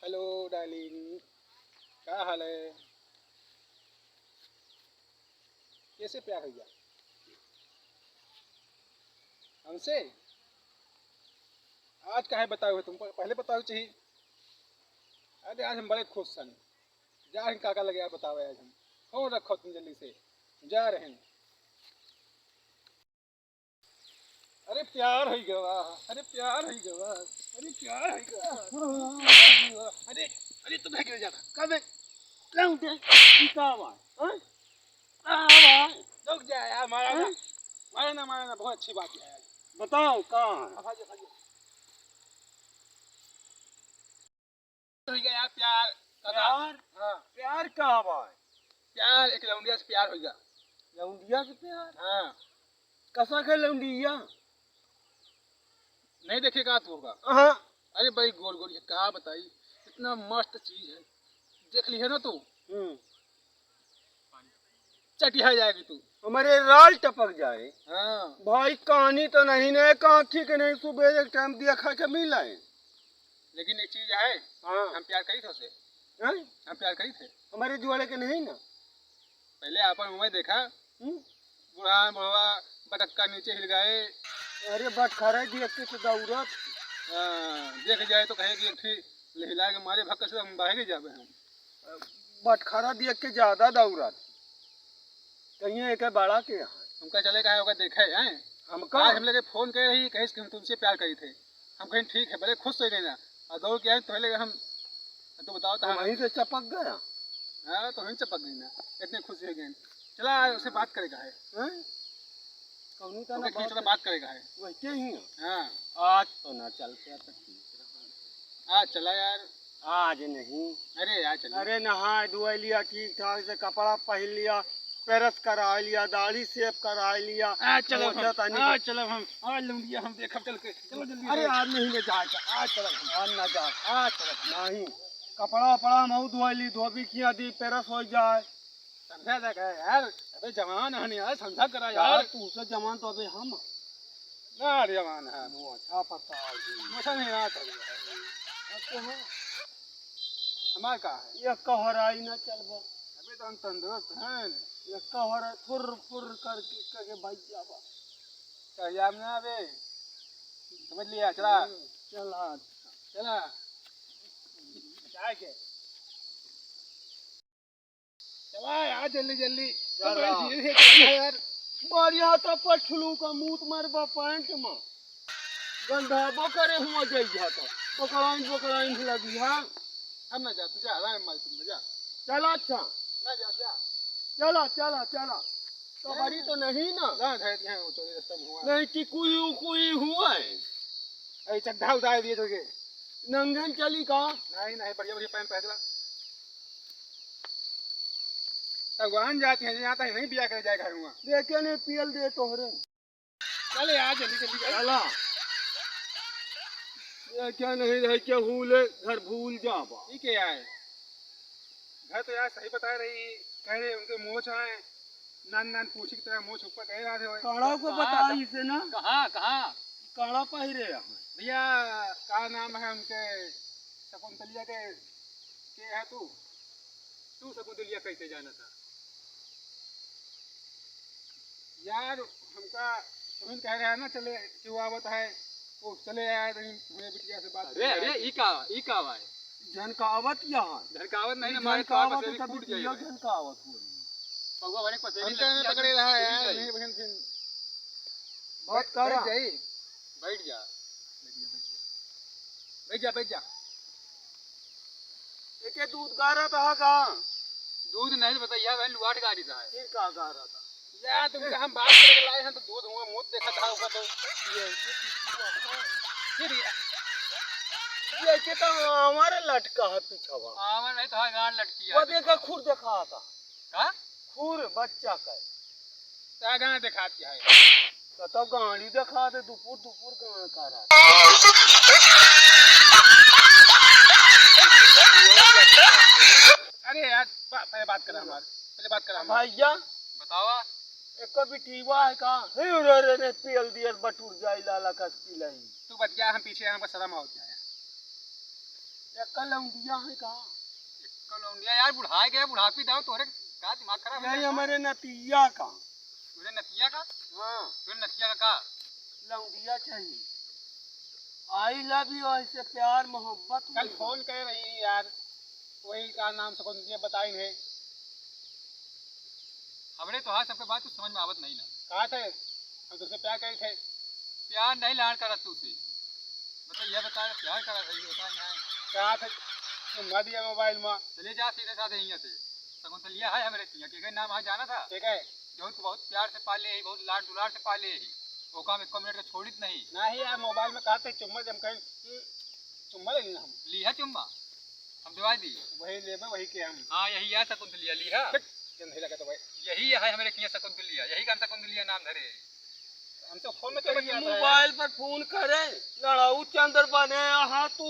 Hello darling, क्या हाल है? कैसे प्यार हो गया हमसे? आज काहे बताओ हो? तुमको पहले बताओ चाहिए। अरे आज हम बड़े खुश सन। जा रहे हैं काका लगे, यार बताओ आज हम। फोन रखो तुम जल्दी से, जा रहे हैं। अरे प्यार हो गया, अरे प्यार हो गया, अरे प्यार हो गया। अरे अरे तुम गिर जाना कब? रुक जा यार, मारा ना मारा ना मारा ना, बहुत अच्छी बात है यार। बताओ कहाँ है? भागो भागो। हो गया यार प्यार काका। प्यार? हाँ प्यार कहाँ बा? प्यार, एक लौंडिया से प्यार हो गया। लौंडिया से प्यार? हाँ कसा के लौंडिया? नहीं देखेगा तो होगा। हाँ। अरे बड़ी गोल गोल है, कहा बताई, इतना मस्त चीज है। देख ली है ना तू, चटिया जाएगी तू। हमारे राल टपक जाए। हाँ भाई कहानी तो नहीं ने काठी के नहीं, सुबह एक टाइम दिया खा के मिला है। लेकिन एक चीज है, हाँ। हम प्यार करी थे उसे। हाँ? हम प्यार करी थे हमारे जुआड़े के नहीं ना। पहले आपन मुंह देखा, बुढ़ा बुढ़वा बटक्का नीचे हिल गए। अरे बट खरा देख के तो दौड़त। देख जाए तो कहेगी एक ठी हिला के मारे भक्का से हम भागे जाबे हम। बट खरा देख के ज्यादा दौड़त। कहीं एक बड़ा के यहाँ हमका चले का है होगा देखे हैं। हमका आज हम लोग फोन कर रही कहीं कि हम तुमसे प्यार करी थे। हम कहीं ठीक है, बड़े खुश हो गए ना, और दौड़ के आए तो पहले हम। तो बताओ तो वहीं से चपक गया। हाँ तो वहीं चपक गई ना, इतने खुश हो गए। चला उससे बात करेगा है। कौनी का ओके, ना चला बात करेगा है। वैसे ही है। हाँ आज तो ना चलते तो ठीक रहा। आज चला यार। आज नहीं। अरे यार चल। अरे नहा धुआ लिया, ठीक ठाक से कपड़ा पहन लिया, पेरस करा लिया, दाढ़ी सेव करा लिया। आज चलो मोचा तानी आज चलो हम, आज लूंगी हम देखब चल के, चलो जल्दी। अरे आज नहीं ले जाएगा। आज चलो आज ना जा। आज चलो। नहीं कपड़ा वपड़ा मऊ धुआ ली, धोबी खिया दी, पेरस हो जाए। समझा जाएगा यार, अबे जवान है यार, समझा करा यार यार। तू से जमान तो अबे हम ना जवान है, वो अच्छा पता मुझे नहीं आता है। हमारा का है। ये कहराई ना चलबो। अबे तो हम तंदुरुस्त हैं। ये कहरा फुर फुर करके भाई जावा। चाहिए ना अबे, समझ लिया। चला चला चला चाय के चला यार, जल्दी जल्दी चला। धीरे धीरे चला यार। बढ़िया तो पछलू का मूत मारबा पैंट में गंधाबो करे हुआ जाई जाता। पकड़ाइन लगी। हाँ हम ना जा, तू जा, आराम मार, तुम जा चला। अच्छा ना, जा जा चला तो बड़ी तो नहीं ना। ना धैर्य है, वो चोरी रास्ता में हुआ नहीं टिकुई उकुई हुआ है। अरे चड्ढा उतार दिए तुझे। नंगन चली का नहीं नहीं, बढ़िया बढ़िया पैंट पहन ला। भगवान जाते हैं, यहाँ तक नहीं बिया कर जाए घर हुआ। देखे ने पियल दे तोहरे। चले यार जल्दी जल्दी चला ये क्या नहीं रह के भूले घर भूल जावा। ठीक है यार। घर तो यार सही बता रही, कह रहे उनके मोछ है, नान नान पूछी की तरह मोछ ऊपर कह रहे थे। काड़ा को बताई से ना। कहाँ कहाँ काड़ा पहिरे भैया, क्या नाम है उनके? शकुंतलिया के है तू शकुंतलिया कैसे जाना था यार? हमका तुम कह रहे हैं ना, चले चिवावत है वो, चले आए तो हमें बिटिया से बात। अरे अरे ई का भाई झनकावत यहाँ झनकावत नहीं ना, झनकावत कार तो पसेरी कभी फूट जाए। पियो झनकावत हो। पगवा बने पसेरी हमका नहीं पकड़े रहा है यार, नहीं बहन फिर बहुत करा जाई। बैठ जा। बैठ जा बैठ जा। एके दूध गारा था का दूध नहीं तो बताइए भाई, लुआट गाड़ी था है। फिर का गारा था यार तुमसे हम बात करके लाए हैं तो दूध हुआ मुँह देखा था होगा तो ये फिर ये के तो हमारे लटका है पीछवा। आवन नहीं तो गान लटकी वो है। देखा खुर देखा था। का खुर बच्चा का क्या गाना दिखाती है? तो गाड़ी देखा दे, दुपुर दुपुर गान करा। अरे यार पहले बात करा हमारे, पहले बात करा हमारे। भैया बतावा एक बिटीवा है का हे रे ने पियल दिया बटूर जाई लाला कस पी लई। तू बच गया, हम पीछे, हमको शर्म आ जाए। एक लौंडिया है कहाँ? कलोंडिया यार बुढ़ाए गया बुढ़ापी दाओ तोरे का दिमाग खराब है यही क्या? हमारे नतिया का। तुझे नतिया का हाँ तुझे नतिया का लौंडिया चाहिए। आई लव यू ऐसे प्यार मोहब्बत कल में। फोन कर रही यार, वही का नाम शकुंतला बताई है। हमने तो हाँ सबके बात कुछ समझ में आवत नहीं ना। कहा थे हम तुझसे प्यार करे थे। प्यार नहीं लाड़ करा तू से बताइए बता प्यार करा सही बता यहाँ कहा थे तुम दिया मोबाइल में। चले जा सीधे साधे यहाँ से शकुंतलिया है हमारे तिया के नाम वहाँ जाना था ठीक है बहुत बहुत प्यार से पाले ही बहुत लाड दुलार से पाले ही वो काम एक मिनट का छोड़ित नहीं नहीं यार मोबाइल में कहा थे चुम्मा जम कर चुम्मा ले लेना हम। ली है चुम्मा हम दिवा दी वही ले वही के हम। हाँ यही है शकुंतलिया ली है नहीं लगा तो भाई यही है हमारे किया शकुंतलिया यही का शकुंतलिया नाम धरे हम तो फोन में चले गया था। मोबाइल पर फोन करे लड़ाऊ चंद्र बने यहाँ तू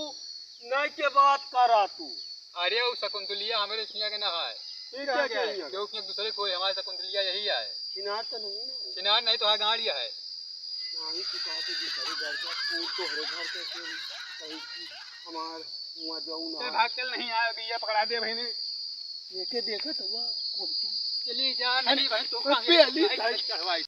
नहीं के बात करा तू। अरे वो शकुंतलिया हमारे किया के ना है ठीक है क्या है? क्योंकि एक दूसरे कोई हमारे शकुंतलिया यही है चिनार तो नहीं ना? चिनार नहीं तो हाँ गाड़िया है नहीं तू कहा तो दूसरे घर का फूल तो हरे घर के कहीं की हमार वहाँ जाऊँ चल ना। भाग चल नहीं आया ये पकड़ा दिया भाई ने। ये के देखा तो वह कौन सा चली जा नहीं भाई तो पहली चढ़वाई